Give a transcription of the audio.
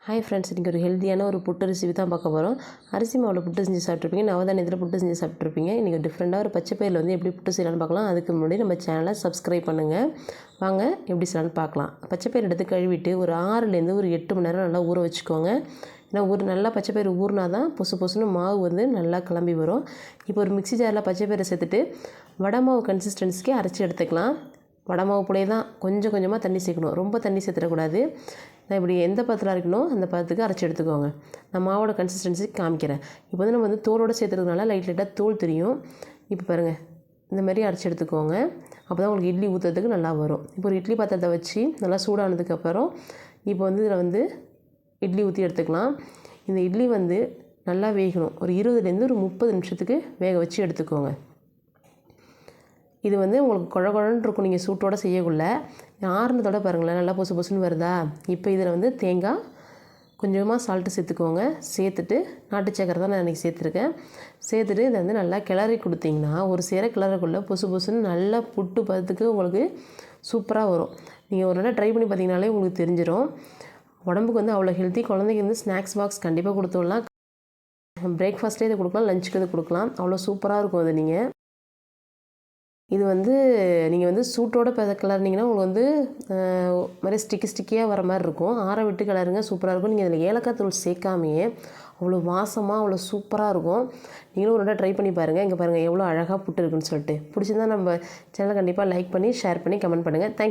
Hi friends, இன்றைக்கி ஒரு ஹெல்த்தியான ஒரு புட்டு ரெசிபி தான் பார்க்க போகிறோம். அரிசி மாவில் புட்டு செஞ்சு சாப்பிட்ருப்பீங்க, நவதானியத்தில் புட்டு செஞ்சு சாப்பிட்ருப்பீங்க. இன்றைக்கி டிஃப்ரெண்ட்டாக ஒரு பச்சை பயிரில் வந்து எப்படி புட்டு செய்யலான்னு பார்க்கலாம். அதுக்கு முன்னாடி நம்ம சேனலை சப்ஸ்கிரைப் பண்ணுங்கள். வாங்க எப்படி செய்யலான்னு பார்க்கலாம். பச்சை பயிர் எடுத்து கழுவிட்டு ஒரு 6லேருந்து ஒரு 8 மணி நேரம் நல்லா ஊற வச்சுக்கோங்க. ஏன்னா நல்லா பச்சை பயிர் ஊறினா தான் பொசுன்னு மாவு வந்து நல்லா கிளம்பி வரும். இப்போ ஒரு மிக்ஸி ஜாரில் பச்சை பயிரை சேர்த்துட்டு வடை மாவு கன்சிஸ்டன்சிக்கு அரைச்சி எடுத்துக்கலாம். வடை மாவு போலேயே தான் கொஞ்சம் கொஞ்சமாக தண்ணி சேர்க்கணும், ரொம்ப தண்ணி சேர்த்துடக்கூடாது. நான் இப்படி எந்த பதத்தில் அரைக்கணும் அந்த பதத்துக்கு அரைச்சி எடுத்துக்கோங்க. நான் மாவோட கன்சிஸ்டன்சி காமிக்கிறேன். இப்போ வந்து நம்ம வந்து தோலோடு சேர்த்துறதுனால லைட்டாக தோல் தெரியும். இப்போ பாருங்கள், இந்த மாதிரி அரைச்சி எடுத்துக்கோங்க. அப்போ தான் உங்களுக்கு இட்லி ஊற்றுறதுக்கு நல்லா வரும். இப்போ ஒரு இட்லி பாத்திரத்தை வச்சு நல்லா சூடானதுக்கப்புறம் இப்போ வந்து இதில் வந்து இட்லி ஊற்றி எடுத்துக்கலாம். இந்த இட்லி வந்து நல்லா வேகணும். ஒரு 20லேருந்து ஒரு 30 நிமிஷத்துக்கு வேக வச்சு எடுத்துக்கோங்க. இது வந்து உங்களுக்கு குழன்னு இருக்கும் நீங்கள் சூட்டோடு செய்யக்குள்ள. ஆறுனதோட பாருங்களேன், நல்லா பொசுன்னு வருதா. இப்போ இதில் வந்து தேங்காய் கொஞ்சமாக சால்ட்டு சேர்த்துக்கோங்க. சேர்த்துட்டு நாட்டு சக்கரை தான் நான் இன்றைக்கி சேர்த்துருக்கேன். சேர்த்துட்டு இதை வந்து நல்லா கிளறி கொடுத்தீங்கன்னா ஒரு சேர கிளறக்குள்ளே பொசுன்னு நல்லா புட்டு பதத்துக்கு உங்களுக்கு சூப்பராக வரும். நீங்கள் ஒரு நாள் ட்ரை பண்ணி பார்த்தீங்கனாலே உங்களுக்கு தெரிஞ்சிடும். உடம்புக்கு வந்து அவ்வளோ ஹெல்த்தி. குழந்தைக்கு வந்து ஸ்நாக்ஸ் பாக்ஸ் கண்டிப்பாக கொடுத்துடலாம். பிரேக்ஃபாஸ்ட்டே இதை கொடுக்கலாம், லஞ்சுக்கு இதை கொடுக்கலாம். அவ்வளோ சூப்பராக இருக்கும் அது. இது வந்து நீங்கள் வந்து சூட்டோட கிளறினீங்கன்னா உங்களுக்கு வந்து மாதிரி ஸ்டிக்கியாக வர மாதிரி இருக்கும். ஆற விட்டு கிளறுங்க, சூப்பராக இருக்கும். நீங்கள் அதில் ஏலக்காய் தூள் சேர்க்காமையே அவ்வளோ வாசமாக அவ்வளோ சூப்பராக இருக்கும். நீங்களும் ஒரு ட்ரை பண்ணி பாருங்கள். இங்கே பாருங்கள் எவ்வளோ அழகாக புட்டு இருக்குன்னு சொல்லிட்டு. பிடிச்சிருந்தா நம்ம சேனலை கண்டிப்பாக லைக் பண்ணி ஷேர் பண்ணி கமெண்ட் பண்ணுங்கள். தேங்க்யூ.